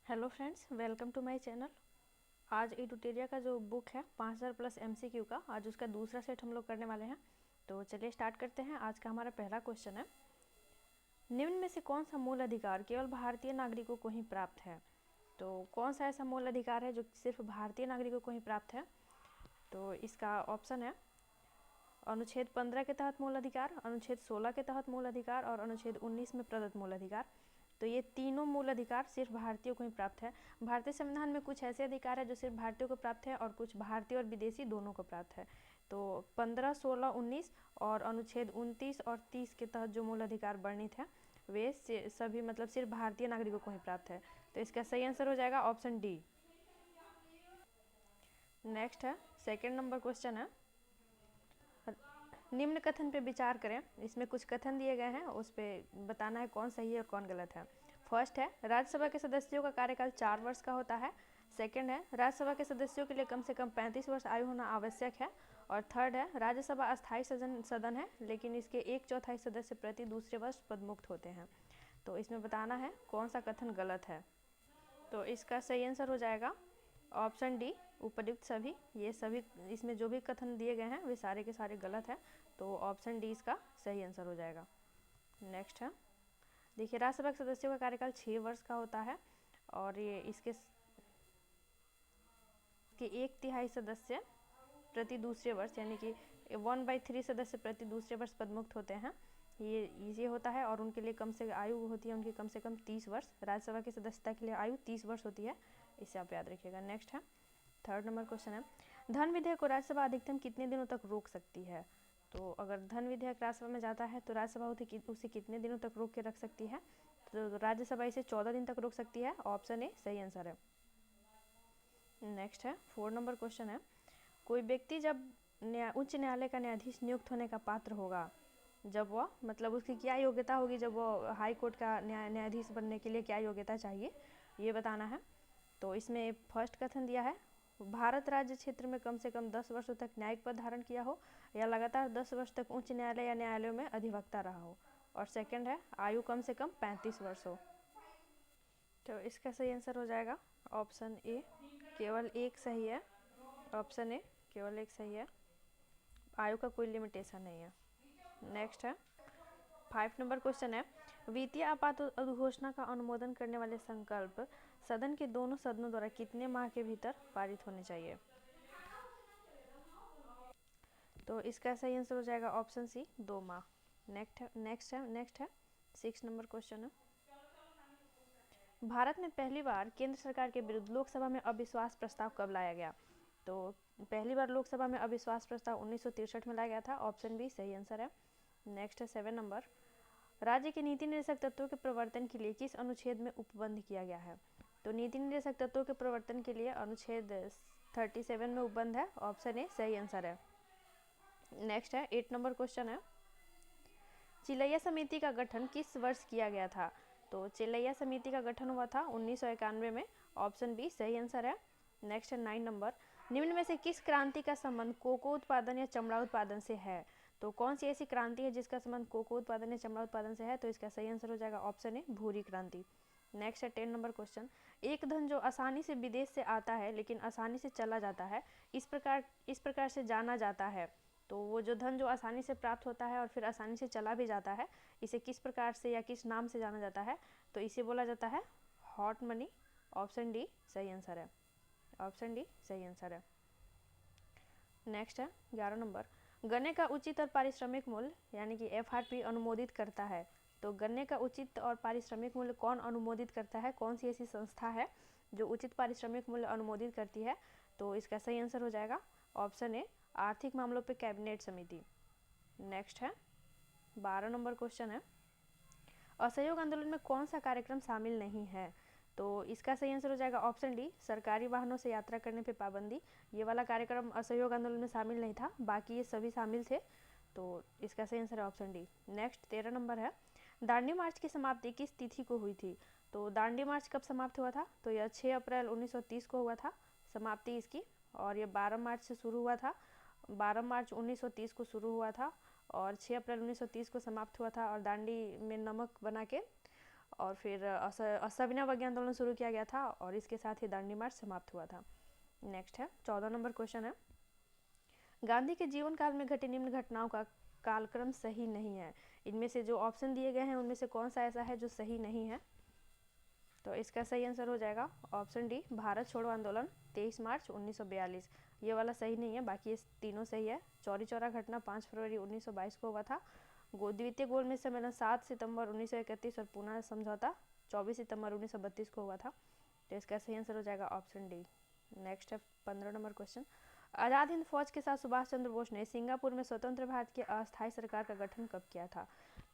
Hello friends, welcome to my channel. आज Edutoria का जो बुक है 5000 प्लस एमसीक्यू का, आज उसका दूसरा सेट हम लोग करने वाले हैं। तो चलिए स्टार्ट करते हैं। आज का हमारा पहला क्वेश्चन है, निम्न में से कौन सा मूल अधिकार केवल भारतीय नागरिकों को ही प्राप्त है? तो कौन सा ऐसा मूल अधिकार है जो सिर्फ भारतीय नागरिकों को ही प्राप्त है? तो इसका ऑप्शन है अनुच्छेद 15 के तहत मूल अधिकार, अनुच्छेद 16 के तहत मूल अधिकार और अनुच्छेद 19 में प्रदत्त मूल अधिकार। तो ये तीनों मूल अधिकार सिर्फ भारतीयों को ही प्राप्त है। भारतीय संविधान में कुछ ऐसे अधिकार है जो सिर्फ भारतीयों को प्राप्त है और कुछ भारतीय और विदेशी दोनों को प्राप्त है। तो 15, 16, 19 और अनुच्छेद 29 और 30 के तहत जो मूल अधिकार वर्णित है वे सभी मतलब सिर्फ भारतीय नागरिकों को ही प्राप्त है। तो इसका सही आंसर हो जाएगा ऑप्शन डी। नेक्स्ट है, सेकेंड नंबर क्वेश्चन है, निम्न कथन पे विचार करें। इसमें कुछ कथन दिए गए हैं, उस पर बताना है कौन सही है और कौन गलत है। फर्स्ट है, राज्यसभा के सदस्यों का कार्यकाल 4 वर्ष का होता है। सेकंड है, राज्यसभा के सदस्यों के लिए कम से कम 35 वर्ष आयु होना आवश्यक है। और थर्ड है, राज्यसभा अस्थायी सदन है, लेकिन इसके 1/4 सदस्य प्रति दूसरे वर्ष पदमुक्त होते हैं। तो इसमें बताना है कौन सा कथन गलत है। तो इसका सही आंसर हो जाएगा ऑप्शन डी, उपयुक्त सभी। ये सभी इसमें जो भी कथन दिए गए हैं वे सारे के सारे गलत हैं। तो ऑप्शन डी इसका सही आंसर हो जाएगा। नेक्स्ट है, देखिए राज्यसभा के सदस्यों का कार्यकाल 6 वर्ष का होता है और ये इसके 1/3 सदस्य प्रति दूसरे वर्ष यानी कि 1/3 सदस्य प्रति दूसरे वर्ष पदमुक्त होते हैं। ये होता है और उनके लिए कम से आयु होती है उनकी कम से कम 30 वर्ष। राज्यसभा की सदस्यता के लिए आयु 30 वर्ष होती है, इसे आप याद रखिएगा। नेक्स्ट है, थर्ड नंबर क्वेश्चन है, धन विधेयक को राज्यसभा अधिकतम कितने दिनों तक रोक सकती है? तो अगर धन विधेयक राज्यसभा में जाता है तो राज्यसभा उसे कितने दिनों तक रोक के रख सकती है? तो राज्यसभा इसे 14 दिन तक रोक सकती है। ऑप्शन ए सही आंसर है। नेक्स्ट है, 4 नंबर क्वेश्चन है, कोई व्यक्ति जब उच्च न्यायालय का न्यायाधीश नियुक्त होने का पात्र होगा, जब वह मतलब उसकी क्या योग्यता होगी, जब वो हाई कोर्ट का न्यायाधीश बनने के लिए क्या योग्यता चाहिए ये बताना है। तो इसमें फर्स्ट कथन दिया है, भारत राज्य क्षेत्र में कम से कम 10 वर्षों तक न्यायिक पद धारण किया हो या लगातार 10 वर्ष तक उच्च न्यायालय या न्यायालयों में अधिवक्ता रहा हो। और सेकंड है, आयु कम से कम 35 वर्ष हो। तो इसका सही आंसर हो जाएगा ऑप्शन ए, केवल एक सही है। ऑप्शन ए केवल एक सही है, आयु का कोई लिमिटेशन नहीं है। नेक्स्ट है, 5 नंबर क्वेश्चन है, वित्तीय आपात अधिघोषणा का अनुमोदन करने वाले संकल्प सदन के दोनों सदनों द्वारा कितने माह के भीतर पारित होने चाहिए? तो इसका सही आंसर हो जाएगा ऑप्शन सी, 2 माह। नेक्स्ट है 6 नंबर क्वेश्चन है, भारत में पहली बार केंद्र सरकार के विरुद्ध लोकसभा में अविश्वास प्रस्ताव कब लाया गया? तो पहली बार लोकसभा में अविश्वास प्रस्ताव 1963 में लाया गया था। ऑप्शन बी सही आंसर है। नेक्स्ट है 7 नंबर, राज्य के नीति निर्देशक तत्वों के प्रवर्तन के लिए किस अनुच्छेद में उपबंध किया गया है? तो नीति निर्देशक तत्वों के प्रवर्तन के लिए अनुच्छेद 37 में उपबंध है। ऑप्शन ए सही आंसर है। नेक्स्ट है 8 नंबर क्वेश्चन है, चिलैया समिति का गठन किस वर्ष किया गया था? तो चिलैया समिति का गठन हुआ था 1991 में। ऑप्शन बी सही आंसर है। नेक्स्ट है 9 नंबर, निम्न में से किस क्रांति का संबंध कोको उत्पादन या चमड़ा उत्पादन से है? तो कौन सी ऐसी क्रांति है जिसका संबंध कोको उत्पादन या चमड़ा उत्पादन से है? तो इसका सही आंसर हो जाएगा ऑप्शन ए, भूरी क्रांति। नेक्स्ट है 10 नंबर क्वेश्चन, एक धन जो आसानी से विदेश से आता है लेकिन आसानी से चला जाता है, इस प्रकार से जाना जाता है। तो वो जो धन जो आसानी से प्राप्त होता है और फिर आसानी से चला भी जाता है, इसे किस प्रकार से या किस नाम से जाना जाता है? तो इसे बोला जाता है हॉट मनी। ऑप्शन डी सही आंसर है। ऑप्शन डी सही आंसर है। नेक्स्ट है 11 नंबर, गन्ने का उचित और पारिश्रमिक मूल्य यानी कि एफआरपी अनुमोदित करता है। तो गन्ने का उचित और पारिश्रमिक मूल्य कौन अनुमोदित करता है? कौन सी ऐसी संस्था है जो उचित पारिश्रमिक मूल्य अनुमोदित करती है? तो इसका सही आंसर हो जाएगा ऑप्शन ए, आर्थिक मामलों पे कैबिनेट समिति। नेक्स्ट है 12 नंबर क्वेश्चन है, असहयोग आंदोलन में कौन सा कार्यक्रम शामिल नहीं है? तो इसका सही आंसर हो जाएगा ऑप्शन डी, सरकारी वाहनों से यात्रा करने पे पाबंदी। ये वाला कार्यक्रम असहयोग आंदोलन में शामिल नहीं था, बाकी ये सभी शामिल थे। तो इसका सही आंसर है ऑप्शन डी। नेक्स्ट 13 नंबर है, दांडी मार्च की समाप्ति किस तिथि को हुई थी? तो दांडी मार्च कब समाप्त हुआ था? तो यह 6 अप्रैल 1930 को हुआ था समाप्ति इसकी, और ये 12 मार्च से शुरू हुआ था। 12 मार्च 1930 को शुरू हुआ था और 6 अप्रैल 1930 को समाप्त हुआ था। और दांडी में नमक बना के और फिर सविनय अवज्ञा आंदोलन शुरू किया गया था और इसके साथ ही दांडी मार्च समाप्त हुआ था। नेक्स्ट है 14 नंबर क्वेश्चन है, गांधी के जीवन काल में घटी निम्न घटनाओं का कालक्रम सही नहीं है। इनमें से जो ऑप्शन दिए गए हैं उनमें से कौन सा ऐसा है जो सही नहीं है? तो इसका सही आंसर हो जाएगा ऑप्शन डी, भारत छोड़ो आंदोलन 23 मार्च 1942। ये वाला सही नहीं है, बाकी ये तीनों सही है। चौरी चौरा घटना 5 फरवरी 1922 को हुआ था। द्वितीय गोलमेज सम्मेलन 7 सितंबर 1931 और पुणे समझौता 24 सितंबर 1932 को हुआ था। तो इसका सही आंसर हो जाएगा ऑप्शन डी। नेक्स्ट है 15 नंबर क्वेश्चन, आज़ाद हिंद फौज के साथ सुभाष चंद्र बोस ने सिंगापुर में स्वतंत्र भारत की अस्थायी सरकार का गठन कब किया था?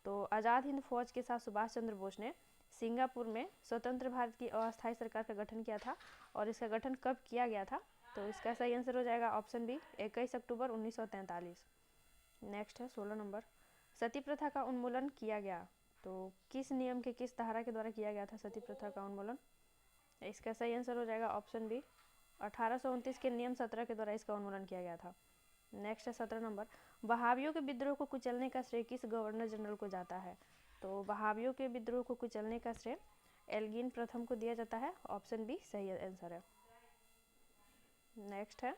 तो आज़ाद हिंद फौज के साथ सुभाष चंद्र बोस ने सिंगापुर में स्वतंत्र भारत की अस्थायी सरकार का गठन किया था और इसका गठन कब किया गया था? तो इसका सही आंसर हो जाएगा ऑप्शन बी, 21 अक्टूबर 1943। नेक्स्ट है 16 नंबर, सती प्रथा का उन्मूलन किया गया तो किस नियम के किस धारा के द्वारा किया गया था सती प्रथा का उन्मूलन? इसका सही आंसर हो जाएगा ऑप्शन बी, 1829 के नियम 17 के द्वारा इसका उन्मूलन किया गया था। नेक्स्ट है 17 नंबर, वहाबियों के विद्रोह को कुचलने का श्रेय किस गवर्नर जनरल को जाता है? तो वहाबियों के विद्रोह को कुचलने का श्रेय एल्गिन प्रथम को दिया जाता है। ऑप्शन बी सही आंसर है। नेक्स्ट है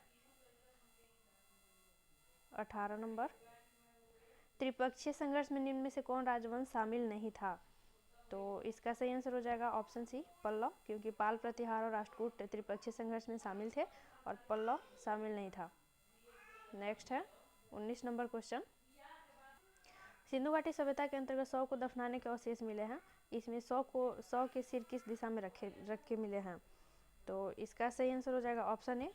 18 नंबर, त्रिपक्षीय संघर्ष में निम्न में से कौन राजवंश शामिल नहीं था? तो इसका सही आंसर हो जाएगा ऑप्शन सी, पल्लव, क्योंकि पाल प्रतिहार और राष्ट्रकूट त्रिपक्षीय संघर्ष में शामिल थे और पल्लव शामिल नहीं था। नेक्स्ट है 19 नंबर क्वेश्चन, सिंधु घाटी सभ्यता के अंतर्गत 100 को दफनाने के अवशेष मिले हैं। इसमें 100 के सिर किस दिशा में रख के मिले हैं? तो इसका सही आंसर हो जाएगा ऑप्शन ए,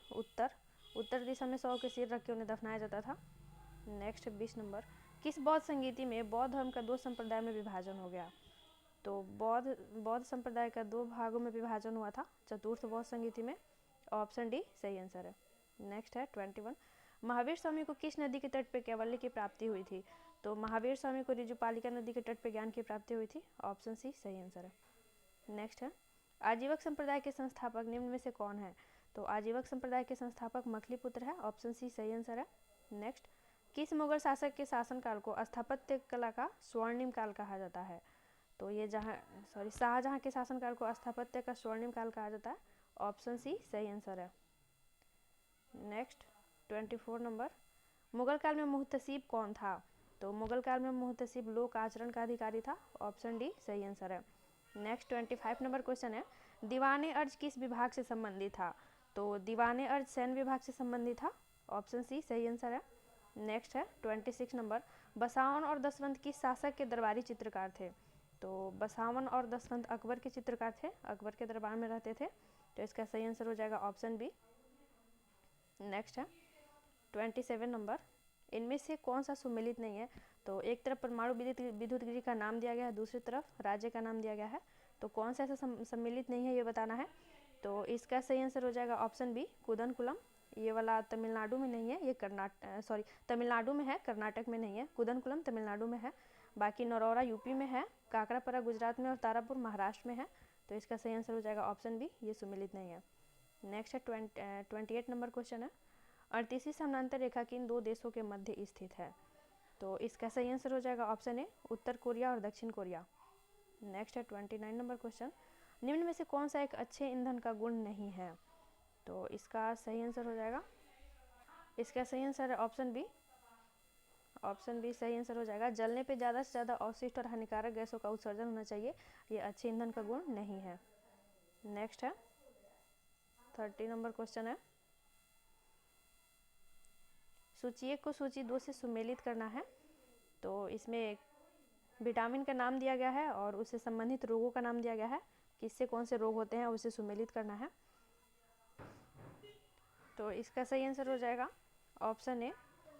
उत्तर दिशा में 100 के सिर रख के उन्हें दफनाया जाता था। नेक्स्ट 20 नंबर, किस बौद्ध संगीति में बौद्ध धर्म का 2 संप्रदाय में विभाजन हो गया? तो बौद्ध संप्रदाय का 2 भागों में विभाजन हुआ था चतुर्थ बौद्ध संगीति में। ऑप्शन डी सही आंसर है। नेक्स्ट है 21, महावीर स्वामी को किस नदी के तट पर कैवल्य की प्राप्ति हुई थी? तो महावीर स्वामी को रिजुपालिका नदी के तट पर ज्ञान की प्राप्ति हुई थी। ऑप्शन सी सही आंसर है। नेक्स्ट है, आजीवक संप्रदाय के संस्थापक निम्न में से कौन है? तो आजीवक संप्रदाय के संस्थापक मखलीपुत्र है। ऑप्शन सी सही आंसर है। नेक्स्ट, किस मुगल शासक के शासनकाल को स्थापत्य कला का स्वर्णिम काल कहा जाता है? तो ये शाहजहां के शासनकाल को स्थापत्य का स्वर्णिम काल कहा जाता है। ऑप्शन सी सही आंसर है। नेक्स्ट 24 नंबर, मुगल काल में मुहतसिब कौन था? तो मुगल काल में मुहतसिब लोक आचरण का अधिकारी था। ऑप्शन डी सही आंसर है। नेक्स्ट 25 नंबर क्वेश्चन है, दीवाने अर्ज किस विभाग से संबंधित था? तो दीवाने अर्ज सैन्य विभाग से संबंधित था। ऑप्शन सी सही आंसर है। नेक्स्ट है 26 नंबर, बसावन और दसवंत किस शासक के दरबारी चित्रकार थे? तो बसावन और दसवंत अकबर के चित्रकार थे, अकबर के दरबार में रहते थे। तो इसका सही आंसर हो जाएगा ऑप्शन बी। नेक्स्ट है 27 नंबर, इनमें से कौन सा सुमेलित नहीं है? तो एक तरफ परमाणु विद्युत गृह का नाम दिया गया है, दूसरी तरफ राज्य का नाम दिया गया है, तो कौन सा ऐसा सम्मिलित नहीं है ये बताना है। तो इसका सही आंसर हो जाएगा ऑप्शन बी, कुदनकुलम। ये वाला तमिलनाडु में नहीं है, ये तमिलनाडु में है, कर्नाटक में नहीं है। कुदनकुलम तमिलनाडु में है, बाकी नरौरा यूपी में है, काकरापरा गुजरात में और तारापुर महाराष्ट्र में है। तो इसका सही आंसर हो जाएगा ऑप्शन बी, ये सुमेलित नहीं है। नेक्स्ट है 28 नंबर क्वेश्चन है, 38वीं समानांतर रेखा किन 2 देशों के मध्य स्थित है? तो इसका सही आंसर हो जाएगा ऑप्शन ए, उत्तर कोरिया और दक्षिण कोरिया। नेक्स्ट है 29 नंबर क्वेश्चन, निम्न में से कौन सा एक अच्छे ईंधन का गुण नहीं है? तो इसका सही आंसर हो जाएगा, इसका सही आंसर है ऑप्शन बी। ऑप्शन बी सही आंसर हो जाएगा, जलने पे ज़्यादा से ज़्यादा अवशिष्ट और हानिकारक गैसों का उत्सर्जन होना चाहिए, ये अच्छे ईंधन का गुण नहीं है। नेक्स्ट है 30 नंबर क्वेश्चन है, सूची 1 को सूची 2 से सुमेलित करना है। तो इसमें विटामिन का नाम दिया गया है और उससे संबंधित रोगों का नाम दिया गया है, किससे कौन से रोग होते हैं उसे सुमेलित करना है। तो इसका सही आंसर हो जाएगा ऑप्शन ए,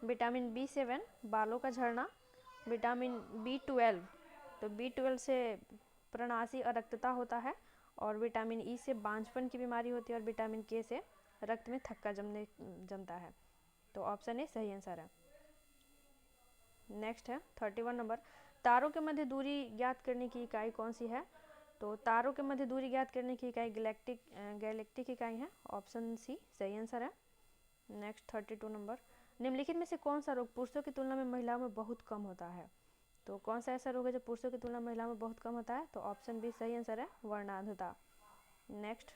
विटामिन B7 बालों का झड़ना, विटामिन B12 तो B12 से प्रणाशी अरक्तता होता है, और विटामिन ई से बांझपन की बीमारी होती है, और विटामिन के से रक्त में थक्का जमता है। तो ऑप्शन ए सही आंसर है। नेक्स्ट है 31 नंबर, तारों के मध्य दूरी ज्ञात करने की इकाई कौन सी है? तो तारों के मध्य दूरी ज्ञात करने की इकाई गैलेक्टिक इकाई है। ऑप्शन सी सही आंसर है। नेक्स्ट 32 नंबर, निम्नलिखित में से कौन सा रोग पुरुषों की तुलना में महिलाओं में बहुत कम होता है? तो कौन सा ऐसा रोग है जो पुरुषों की तुलना में महिलाओं में बहुत कम होता है? तो ऑप्शन बी सही आंसर है, वर्णांधता। नेक्स्ट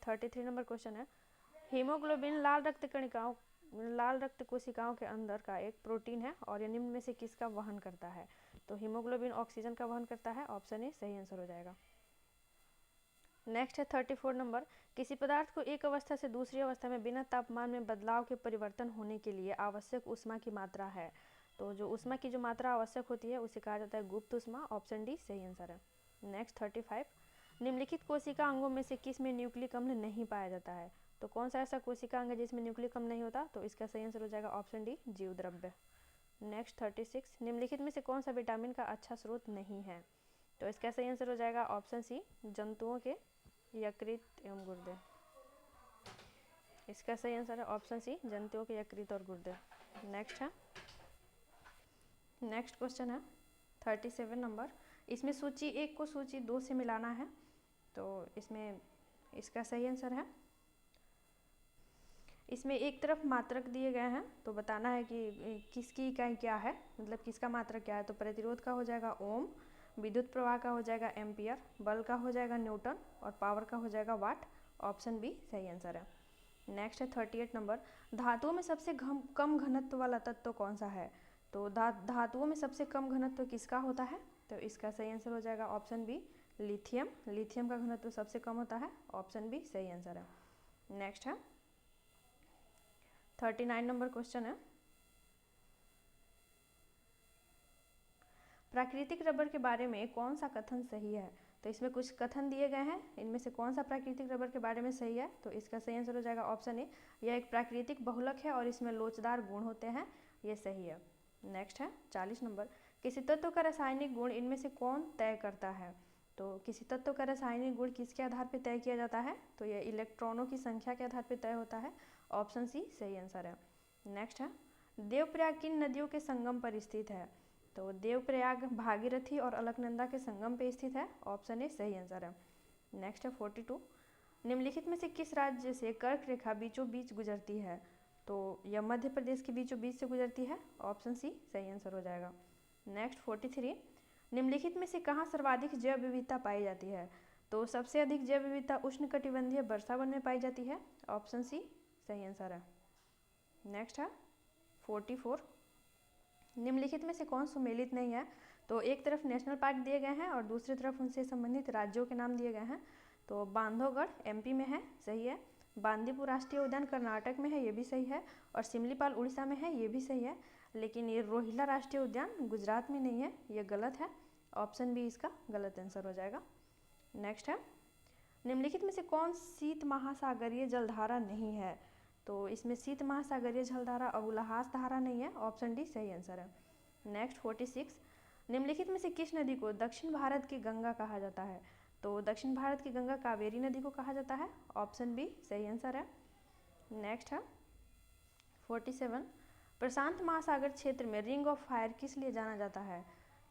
33 नंबर क्वेश्चन है, हीमोग्लोबिन लाल रक्त कोशिकाओं के अंदर का एक प्रोटीन है और यह निम्न में से किसका वहन करता है? तो हीमोग्लोबिन ऑक्सीजन का वहन करता है, ऑप्शन ए सही आंसर हो जाएगा। नेक्स्ट है 34 नंबर, किसी पदार्थ को एक अवस्था से दूसरी अवस्था में बिना तापमान में बदलाव के परिवर्तन होने के लिए आवश्यक ऊष्मा की मात्रा है। तो जो ऊष्मा की जो मात्रा आवश्यक होती है उसे कहा जाता है गुप्त ऊष्मा, ऑप्शन डी सही आंसर है। नेक्स्ट 35, निम्नलिखित कोशिका अंगों में से किस में न्यूक्लिक अम्ल नहीं पाया जाता है? तो कौन सा ऐसा कोशिका अंग है जिसमें न्यूक्लिक अम्ल नहीं होता? तो इसका सही आंसर हो जाएगा ऑप्शन डी जीवद्रव्य। नेक्स्ट 36, निम्नलिखित में से कौन सा विटामिन का अच्छा स्रोत नहीं है? तो इसका सही आंसर हो जाएगा ऑप्शन सी जंतुओं के यकृत एवं गुर्दे। इसका सही आंसर है ऑप्शन सी जंतुओं के यकृत और गुर्दे। नेक्स्ट क्वेश्चन है 37 नंबर, इसमें सूची 1 को सूची 2 से मिलाना है। तो इसमें इसका सही आंसर है, इसमें एक तरफ मात्रक दिए गए हैं तो बताना है कि किसकी इकाई क्या है, मतलब किसका मात्रक क्या है। तो प्रतिरोध का हो जाएगा ओम, विद्युत प्रवाह का हो जाएगा एम्पियर, बल का हो जाएगा न्यूटन और पावर का हो जाएगा वाट, ऑप्शन बी सही आंसर है। नेक्स्ट है 38 नंबर, धातुओं में सबसे कम घनत्व वाला तत्व कौन सा है? तो धातुओं में सबसे कम घनत्व किसका होता है? तो इसका सही आंसर हो जाएगा ऑप्शन बी लिथियम। लिथियम का घनत्व सबसे कम होता है, ऑप्शन बी सही आंसर है। नेक्स्ट है 39 नंबर क्वेश्चन है, प्राकृतिक रबर के बारे में कौन सा कथन सही है? तो इसमें कुछ कथन दिए गए हैं, इनमें से कौन सा प्राकृतिक रबर के बारे में सही है? तो इसका सही आंसर हो जाएगा ऑप्शन ए, यह एक प्राकृतिक बहुलक है और इसमें लोचदार गुण होते हैं, ये सही है। नेक्स्ट है 40 नंबर, किसी तत्व का रासायनिक गुण इनमें से कौन तय करता है? तो किसी तत्व का रासायनिक गुण किसके आधार पर तय किया जाता है? तो यह इलेक्ट्रॉनों की संख्या के आधार पर तय होता है, ऑप्शन सी सही आंसर है। नेक्स्ट है, देवप्रयाग किन नदियों के संगम पर स्थित है? तो देवप्रयाग भागीरथी और अलकनंदा के संगम पे स्थित है, ऑप्शन ए सही आंसर है। नेक्स्ट है 42, निम्नलिखित में से किस राज्य से कर्क रेखा बीचों बीच गुजरती है? तो यह मध्य प्रदेश के बीचों बीच से गुजरती है, ऑप्शन सी सही आंसर हो जाएगा। नेक्स्ट 43, निम्नलिखित में से कहाँ सर्वाधिक जैव विविधता पाई जाती है? तो सबसे अधिक जैव विविधता उष्णकटिबंधीय वर्षावन में पाई जाती है, ऑप्शन सी सही आंसर है। नेक्स्ट है 44, निम्नलिखित में से कौन सुमेलित नहीं है? तो एक तरफ नेशनल पार्क दिए गए हैं और दूसरी तरफ उनसे संबंधित राज्यों के नाम दिए गए हैं। तो बांधवगढ़ एमपी में है, सही है। बांदीपुर राष्ट्रीय उद्यान कर्नाटक में है, ये भी सही है। और सिमलीपाल उड़ीसा में है, ये भी सही है। लेकिन ये रोहिला राष्ट्रीय उद्यान गुजरात में नहीं है, ये गलत है, ऑप्शन बी इसका गलत आंसर हो जाएगा। नेक्स्ट है, निम्नलिखित में से कौन शीत महासागरीय जलधारा नहीं है? तो इसमें शीत महासागरीय जलधारा अबुलहास धारा नहीं है, ऑप्शन डी सही आंसर है। नेक्स्ट 46, निम्नलिखित में से किस नदी को दक्षिण भारत की गंगा कहा जाता है? तो दक्षिण भारत की गंगा कावेरी नदी को कहा जाता है, ऑप्शन बी सही आंसर है। नेक्स्ट है 47, प्रशांत महासागर क्षेत्र में रिंग ऑफ फायर किस लिए जाना जाता है?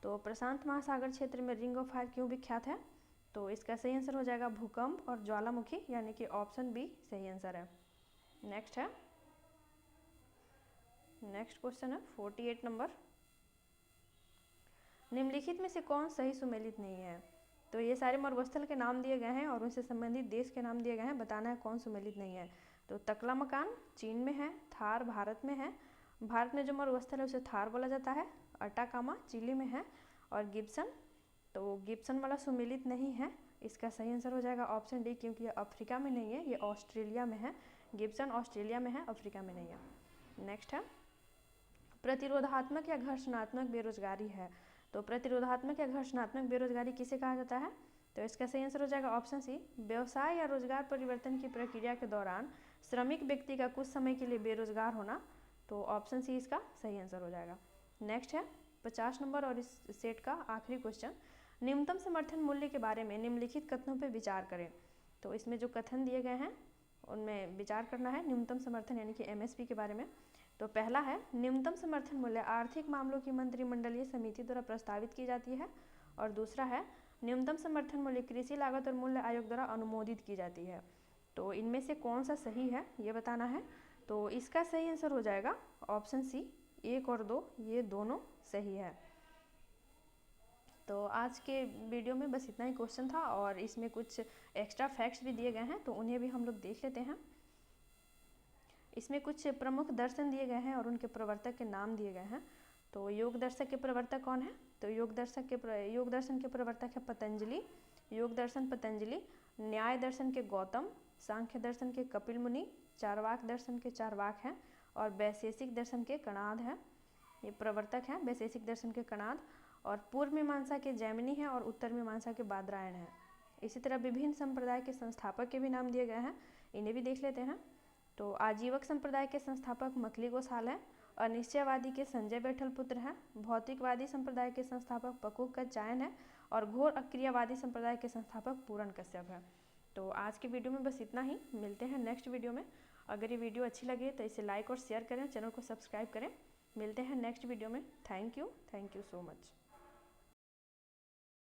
तो प्रशांत महासागर क्षेत्र में रिंग ऑफ फायर क्यों विख्यात है? तो इसका सही आंसर हो जाएगा भूकंप और ज्वालामुखी, यानी कि ऑप्शन बी सही आंसर है। नेक्स्ट है, नेक्स्ट क्वेश्चन है 48 नंबर, निम्नलिखित में से कौन सही सुमेलित नहीं है? तो ये सारे मरुस्थल के नाम दिए गए हैं और उनसे संबंधित देश के नाम दिए गए हैं, बताना है कौन सुमेलित नहीं है। तो तकलामकान चीन में है, थार भारत में है, भारत में जो मरुस्थल है उसे थार बोला जाता है, अटाकामा चिली में है, और गिब्सन, तो गिब्सन वाला सुमेलित नहीं है, इसका सही आंसर हो जाएगा ऑप्शन डी, क्योंकि ये अफ्रीका में नहीं है, ये ऑस्ट्रेलिया में है। गिब्सन ऑस्ट्रेलिया में है, अफ्रीका में नहीं है। नेक्स्ट है, प्रतिरोधात्मक या घर्षणात्मक बेरोजगारी है। तो प्रतिरोधात्मक या घर्षणात्मक बेरोजगारी किसे कहा जाता है? तो इसका सही आंसर हो जाएगा ऑप्शन सी, व्यवसाय या रोजगार परिवर्तन की प्रक्रिया के दौरान श्रमिक व्यक्ति का कुछ समय के लिए बेरोजगार होना, तो ऑप्शन सी इसका सही आंसर हो जाएगा। नेक्स्ट है 50 नंबर और इस सेट का आखिरी क्वेश्चन, न्यूनतम समर्थन मूल्य के बारे में निम्नलिखित कथनों पर विचार करें। तो इसमें जो कथन दिए गए हैं उनमें विचार करना है न्यूनतम समर्थन यानी कि एमएसपी के बारे में। तो पहला है, न्यूनतम समर्थन मूल्य आर्थिक मामलों की मंत्रिमंडलीय समिति द्वारा प्रस्तावित की जाती है। और दूसरा है, न्यूनतम समर्थन मूल्य कृषि लागत और मूल्य आयोग द्वारा अनुमोदित की जाती है। तो इनमें से कौन सा सही है ये बताना है। तो इसका सही आंसर हो जाएगा ऑप्शन सी, 1 और 2 ये दोनों सही है। तो आज के वीडियो में बस इतना ही क्वेश्चन था और इसमें कुछ एक्स्ट्रा फैक्ट्स भी दिए गए हैं, तो उन्हें भी हम लोग देख लेते हैं। इसमें कुछ प्रमुख दर्शन दिए गए हैं और उनके प्रवर्तक के नाम दिए गए हैं। तो योग दर्शन के प्रवर्तक कौन है? तो योग दर्शन के प्रवर्तक है पतंजलि। योग दर्शन पतंजलि, न्याय दर्शन के गौतम, सांख्य दर्शन के कपिल मुनि, चारवाक दर्शन के चारवाक हैं और वैशेषिक दर्शन के कणाद हैं। ये प्रवर्तक हैं वैशेषिक दर्शन के कणाद। और पूर्व मीमांसा के जैमिनी हैं और उत्तर मीमांसा के बादरायण हैं। इसी तरह विभिन्न संप्रदाय के संस्थापक के भी नाम दिए गए हैं, इन्हें भी देख लेते हैं। तो आजीवक संप्रदाय के संस्थापक मखली गोसाल हैं। अनिश्चयवादी के संजय बैठल पुत्र हैं। भौतिकवादी संप्रदाय के संस्थापक पकुक का चायन है और घोर अक्रियावादी संप्रदाय के संस्थापक पूरण कश्यप है। तो आज के वीडियो में बस इतना ही, मिलते हैं नेक्स्ट वीडियो में। अगर ये वीडियो अच्छी लगे तो इसे लाइक और शेयर करें, चैनल को सब्सक्राइब करें। मिलते हैं नेक्स्ट वीडियो में। Thank you so much.